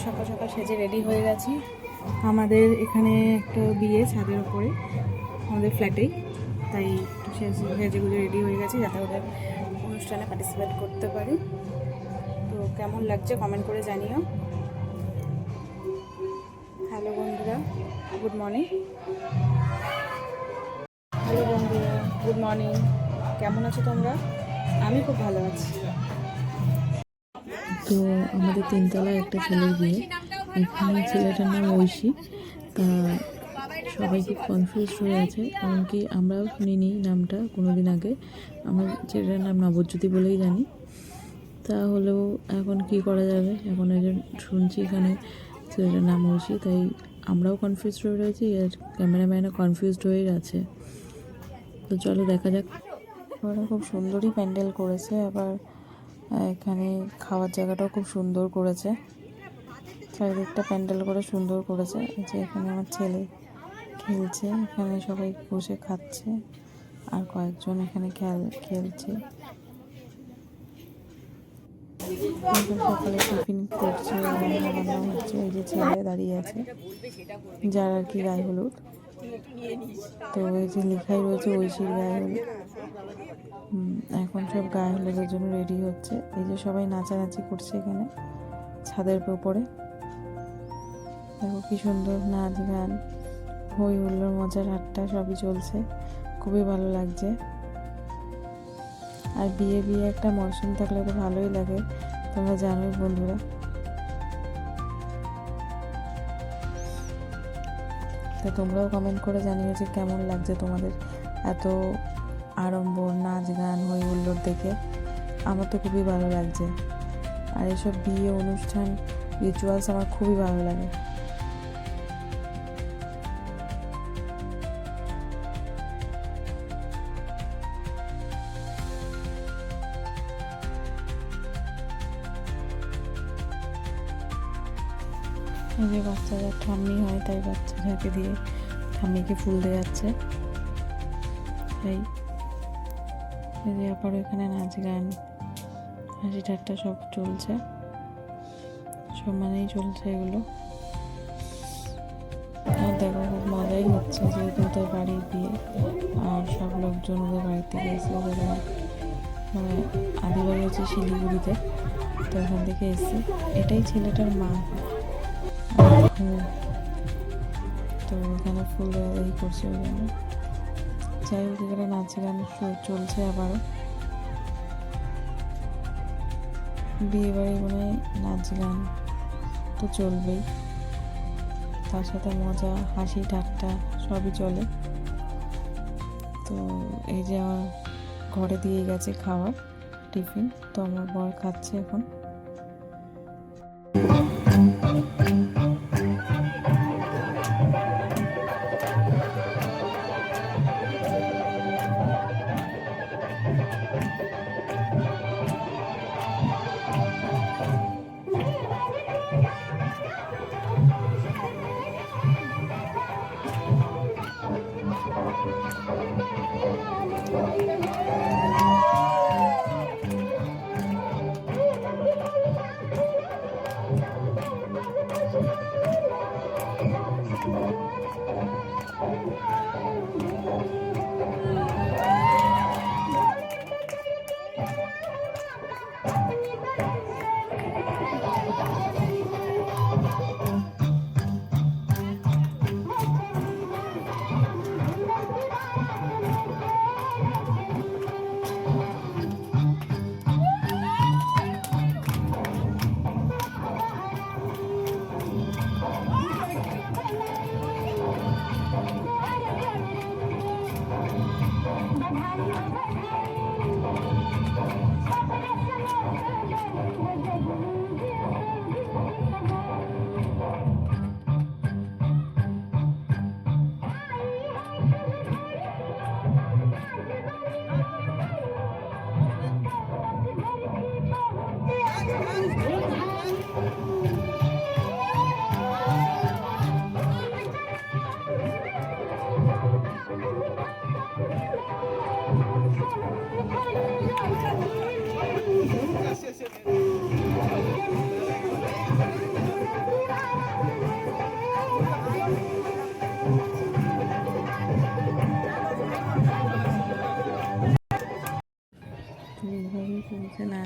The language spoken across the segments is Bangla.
সকাল সকাল সেজে রেডি হয়ে গেছি। আমাদের এখানে একটা বিয়ে ছাদের উপরে আমাদের ফ্ল্যাটেই, তাই একটু সেজেগুলো রেডি হয়ে গেছি যাতে ওদের অনুষ্ঠানে পার্টিসিপেট করতে পারি। তো কেমন লাগছে কমেন্ট করে জানিও। হ্যালো বন্ধুরা, গুড মর্নিং। হ্যালো বন্ধুরা, গুড মর্নিং। কেমন আছো তোমরা? আমি খুব ভালো আছি। তো আমাদের তিনতলায় একটা ছেলের বিয়ে। এখানে ছেলেটার নাম ঐশী। তা সবাই খুব কনফিউজ হয়ে আছে, এমনকি আমরাও শুনিনি নামটা কোনোদিন আগে। আমার ছেলেটার নাম নবজ্যোতি বলেই জানি। তা হলেও এখন কি করা যাবে, এখন একজন শুনছি এখানে ছেলেটার নাম ঐশী, তাই আমরাও কনফিউজ হয়ে রয়েছি, আর ক্যামেরাম্যানও কনফিউজড হয়েই আছে। তো চলো দেখা যাক। ওরা খুব সুন্দরই প্যান্ডেল করেছে, আবার এখানে খাওয়ার জায়গাটাও খুব সুন্দর করেছে, চারিদিকটা প্যান্ডেল করে সুন্দর করেছে। যে এখানে আমার ছেলে খেলছে, এখানে সবাই বসে খাচ্ছে, আর কয়েকজন এখানে খেলছে। সকালে টিফিন করছে, রান্না বান্না হচ্ছে। এই যে ছেলে দাঁড়িয়ে আছে, যার আর কি গায়ে হলুদ। তো এই যে লেখাই রয়েছে ঐশীর গায়ে হলুদ। এখন সব গায়ে হলুদের জন্য রেডি হচ্ছে। এই যে সবাই নাচানাচি করছে এখানে ছাদের উপরে। দেখো কি সুন্দর নাচ গান, হই হুল্লোড়, মজার আড্ডা সবই চলছে, খুবই ভালো লাগছে। আর বিয়ে একটা মরশুম থাকলে তো ভালোই লাগে, তোমরা জানোই বন্ধুরা। তো তোমরাও কমেন্ট করে জানিও যে কেমন লাগছে তোমাদের এত আড়ম্বর, নাচ গান, হই হুল্লোড় দেখে। আমার তো খুবই ভালো লাগছে, আর এসব বিয়ে অনুষ্ঠান রিচুয়ালস আমার খুবই ভালো লাগে। এই যে বাচ্চারা ঠাম্মি হয়, তাই বাচ্চাটাকে দিয়ে ঠাম্মিকে ফুল দিয়ে যাচ্ছে। তাই এই যে আবার এখানে নাচ গান, হাসি ঠাট্টা সব চলছে, সমানেই চলছে এগুলো। আর দেখো খুব মজাই হচ্ছে, যেহেতু ওদের বাড়ির বিয়ে আর সব লোকজন ওদের বাড়ির থেকে এসে, ওদের মানে আদি বাড়ি হচ্ছে শিলিগুড়িতে, তো ওখান থেকে এসে। এটাই ছেলেটার মা। তো এখানে ফুল এই করছে ওই জন্য। যাই হোক, এখানে নাচ গান চলছে আবারও। বিয়ে বাড়ি মানে নাচ গান তো চলবেই, তার সাথে মজা, হাসি ঠাট্টা সবই চলে। তো এই যে আমার ঘরে দিয়ে গেছে খাওয়ার টিফিন, তো আমার বর খাচ্ছে এখন।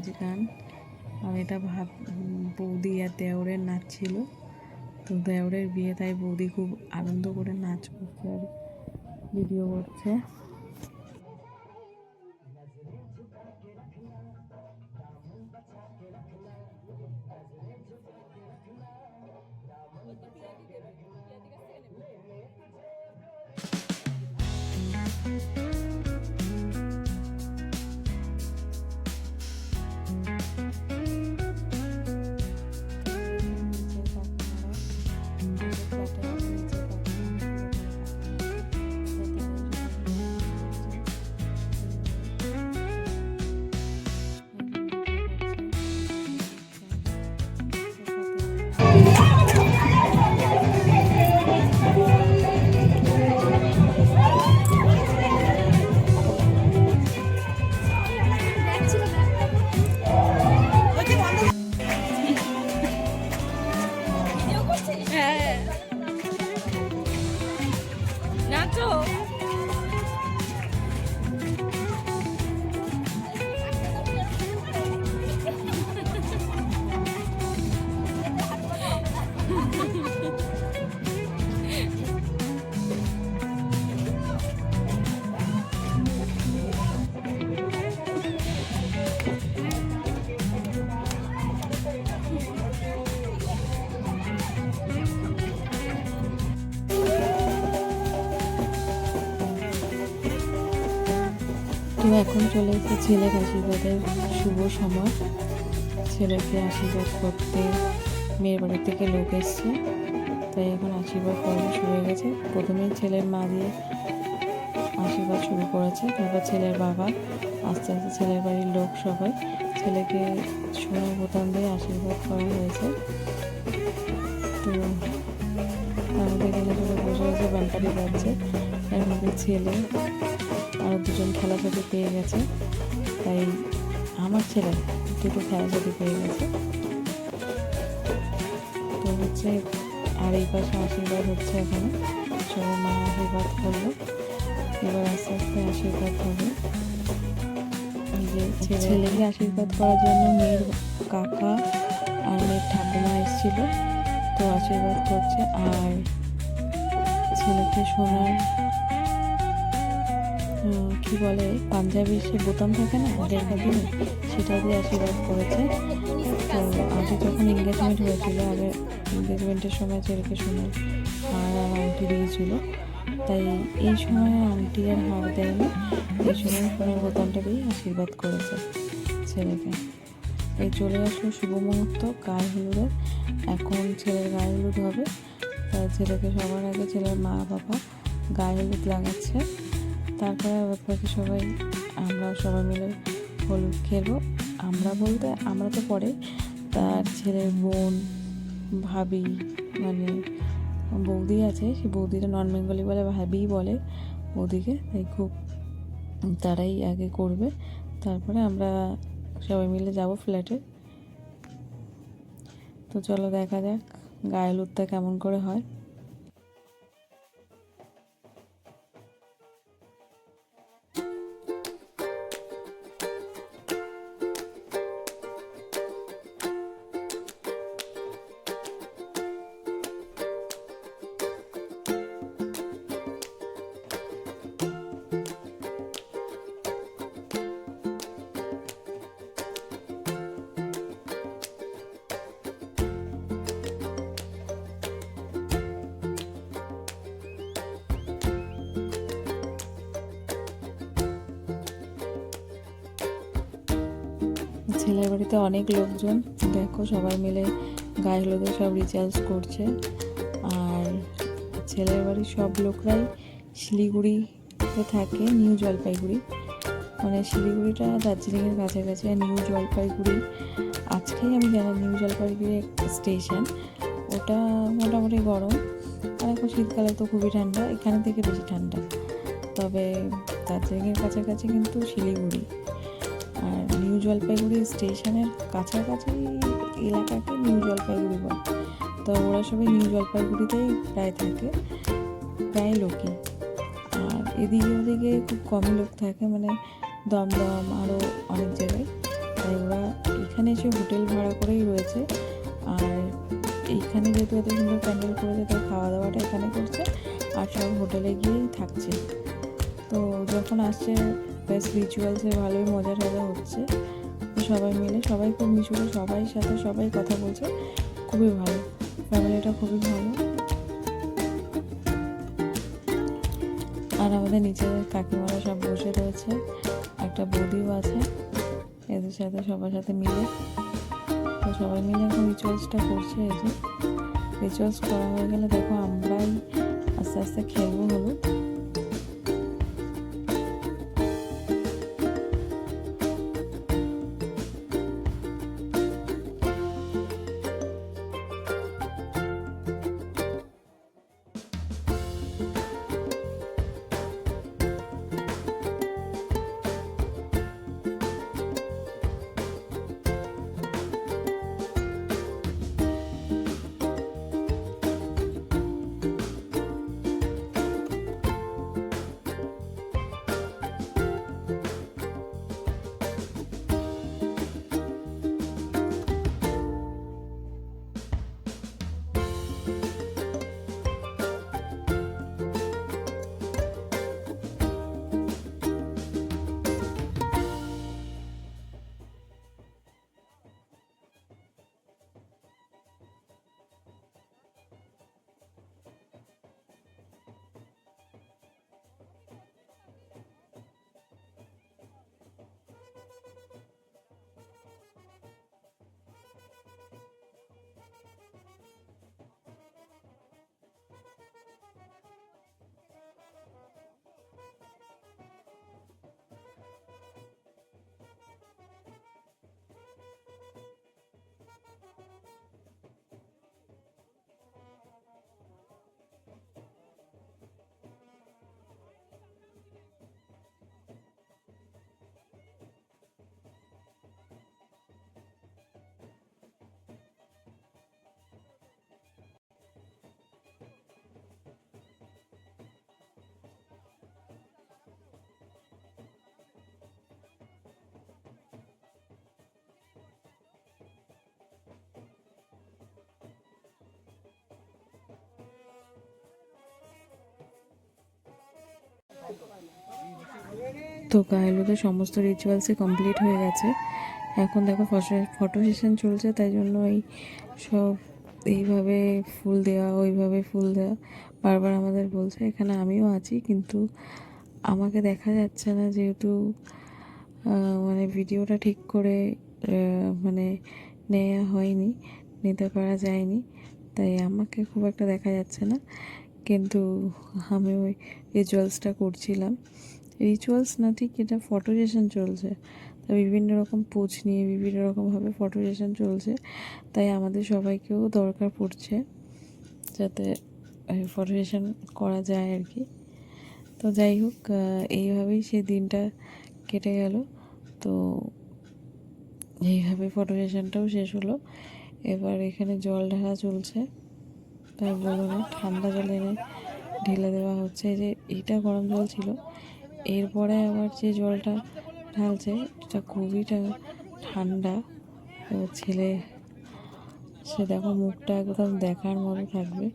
নাচ গান। আর এটা বৌদি আর দেওরের নাচ ছিল। তো দেওরের বিয়ে, তাই বৌদি খুব আনন্দ করে নাচ করছে আর ভিডিও করছে। তো এখন চলে এসেছে ছেলের আশীর্বাদের শুভ সময়। ছেলেকে আশীর্বাদ করতে মেয়ের বাড়ি থেকে লোক এসছে, তাই এখন আশীর্বাদ পর্ব শুরু হয়ে গেছে। প্রথমেই ছেলের মা দিয়ে আশীর্বাদ শুরু করেছে, তারপর ছেলের বাবা, আস্তে আস্তে ছেলের বাড়ির লোক সবাই। ছেলেকে সোনার বোতাম দিয়ে আশীর্বাদ করা হয়েছে। তো আমাদের এখানে সবাই বসে বসে ব্যান্ডারি বাজছে। এর মধ্যে ছেলে আর দুজন খেলাধুলি পেয়ে গেছে, তাই আমার ছেলে দুটো খেলাধুলি পেয়ে গেছে। তো হচ্ছে আর এই পাশে আশীর্বাদ হচ্ছে, এখানে সবাই মা আশীর্বাদ করলো। এবার আস্তে আস্তে আশীর্বাদ হবে। যে ছেলেকে আশীর্বাদ করার জন্য মেয়ের কাকা আর মেয়ের ঠাকুমা এসেছিল, তো আশীর্বাদ করছে। আর ছেলেকে সোনার কি বলে পাঞ্জাবির সে বোতাম থাকে না আগেরকার দিনে, সেটা দিয়ে আশীর্বাদ করেছে। তো আগে যখন এঙ্গেজমেন্ট হয়েছিল, আগে এঙ্গেজমেন্টের সময় ছেলেকে সোনার হার আর আংটি দিয়েছিল, তাই এই সময় আংটি আর হার দেয়নি, এই সময় সোনার বোতামটা দিয়ে আশীর্বাদ করেছে ছেলেকে। এই চলে আসলো শুভ মুহূর্ত গায়ে হলুদের। এখন ছেলের গায়ে হলুদ হবে, তাই ছেলেকে সবার আগে ছেলের মা বাবা গায়ে হলুদ লাগাচ্ছে। তারপরে বাকি সবাই আমরা সবাই মিলে হলুদ খেলবো। আমরা বলতে আমরা তো পরে, তার ছেলের বোন ভাবি মানে বৌদি আছে, সেই বৌদিটা নন বেঙ্গলি বলে ভাবি বলে বৌদিকে, তাই খুব তারাই আগে করবে। তারপরে আমরা সবাই মিলে যাব ফ্ল্যাটে। তো চলো দেখা যাক গায়ে হলুদটা কেমন করে হয়। ছেলের বাড়িতে অনেক লোকজন, দেখো সবাই মিলে গায়ে হলুদে সব রিচার্জ করছে। আর ছেলের বাড়ির সব লোকরাই শিলিগুড়িতে থাকে, নিউ জলপাইগুড়ি, মানে শিলিগুড়িটা দার্জিলিংয়ের কাছাকাছি। আর নিউ জলপাইগুড়ি আজকেই আমি জানি নিউ জলপাইগুড়ি স্টেশন, ওটা মোটামুটি গরম। আর এখন শীতকালে তো খুবই ঠান্ডা, এখানে থেকে বেশি ঠান্ডা। তবে দার্জিলিংয়ের কাছাকাছি কিন্তু শিলিগুড়ি। আর নিউ জলপাইগুড়ি স্টেশনের কাছাকাছি এলাকাকে নিউ জলপাইগুড়ি বলে। তো ওরা সবাই নিউ জলপাইগুড়িতেই প্রায় থাকে, প্রায় লোকই। আর এদিকে ওদিকে খুব কমই লোক থাকে, মানে দমদম আরও অনেক জায়গায়। তাই ওরা এখানে এসে হোটেল ভাড়া করেই রয়েছে। আর এইখানে যেহেতু এত সুন্দর প্যান্ডেল করেছে তাই খাওয়া দাওয়াটা এখানে করছে আর সব হোটেলে গিয়েই থাকছে। তো যখন আসছে বেশ রিচুয়ালসে ভালোই মজা টজা হচ্ছে সবাই মিলে, সবাই খুব মিশুকে সবাই সাথে সবাই কথা বলছে, খুবই ভালো, ফ্যামিলিটা খুবই ভালো। আর আমাদের নিচে কাকিমারা সব বসে রয়েছে, একটা বৌদিও আছে এদের সাথে সবার সাথে মিলে। তো সবাই মিলে এখন রিচুয়ালসটা করছে। এই যে রিচুয়ালস করা হয়ে গেলে দেখো আমরাই আস্তে আস্তে খেলবো হলুদ। তো গায়েলুদের সমস্ত রিচুয়ালসই কমপ্লিট হয়ে গেছে। এখন দেখো ফটো সেশন চলছে, তাই জন্য এই সব এইভাবে ফুল দেওয়া ওইভাবে ফুল দেওয়া বারবার আমাদের বলছে। এখানে আমিও আছি কিন্তু আমাকে দেখা যাচ্ছে না, যেহেতু মানে ভিডিওটা ঠিক করে মানে নেওয়া হয়নি, নিতে পারা যায়নি, তাই আমাকে খুব একটা দেখা যাচ্ছে না। কিন্তু আমি ওই রিচুয়ালসটা করছিলাম। রিচুয়ালস না ঠিক, এটা ফটো সেশন চলছে, তাই বিভিন্ন রকম পোজ নিয়ে বিভিন্ন রকমভাবে ফটো সেশন চলছে, তাই আমাদের সবাইকেও দরকার পড়ছে যাতে ফটো সেশন করা যায় আর কি। তো যাই হোক, এইভাবেই সেই দিনটা কেটে গেল। তো এইভাবে ফটো সেশনটাও শেষ হলো। এবার এখানে জল ঢালা চলছে, তাই বলো না, ঠান্ডা জল এনে ঢেলে দেওয়া হচ্ছে। এই যে এইটা গরম জল ছিল, এরপরে আবার যে জলটা ঢালছে এটা খুবই ঠান্ডা। ছেলে সে দেখো মুখটা একদম দেখার মতো থাকবে,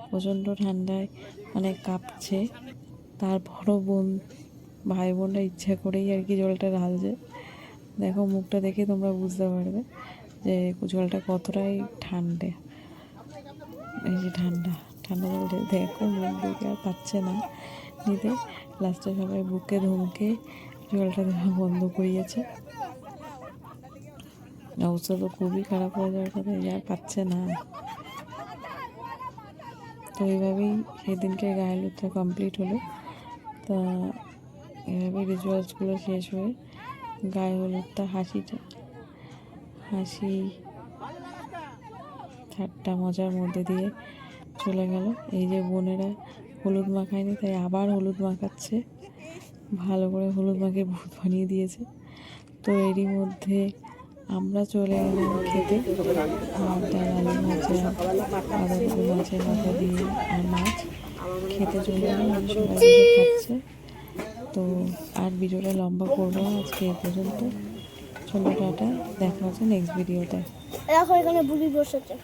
প্রচণ্ড ঠান্ডায় মানে কাঁপছে। তার বড় বোন ভাই বোনরা ইচ্ছা করেই আর কি জলটা ঢালছে। দেখো মুখটা দেখে তোমরা বুঝতে পারবে যে জলটা কতটাই ঠান্ডা। এই যে ঠান্ডা ঠান্ডা জল দেখো, মুখ দেখে আর পাচ্ছে না নিতে। লাস্টে সবাই বুকে ধমকে জলটা দেওয়া বন্ধ করিয়েছে। অবস্থা তো খুবই খারাপ হয়ে যাওয়ার কথা, আর পাচ্ছে না। তো এইভাবেই সেদিনকে গায়ে হলুদটা কমপ্লিট হলো। তা এভাবেই রিচুয়ালসগুলো শেষ হয়ে গায়ে হলুদটা হাসি ঠাট্টা মজার মধ্যে দিয়ে চলে গেল। এই যে বোনেরা হলুদ মাখায়নি, তাই আবার হলুদ মাখাচ্ছে, ভালো করে হলুদ মাখিয়ে ভূত বানিয়ে দিয়েছে। তো এরই মধ্যে আমরা চলে গেলাম খেতে। ডাল, আলু ভাজা, বাঁধাকপি মাছের মাথা দিয়ে আর মাছ খেতে চলে গেলাম, সবাই মিলে খাচ্ছে। তো আর ভিডিওটা লম্বা করবো না, আজকে এ পর্যন্ত। চলো টাটা, দেখা হচ্ছে নেক্সট ভিডিওতে। দেখো এখানে বুলি বসেছে।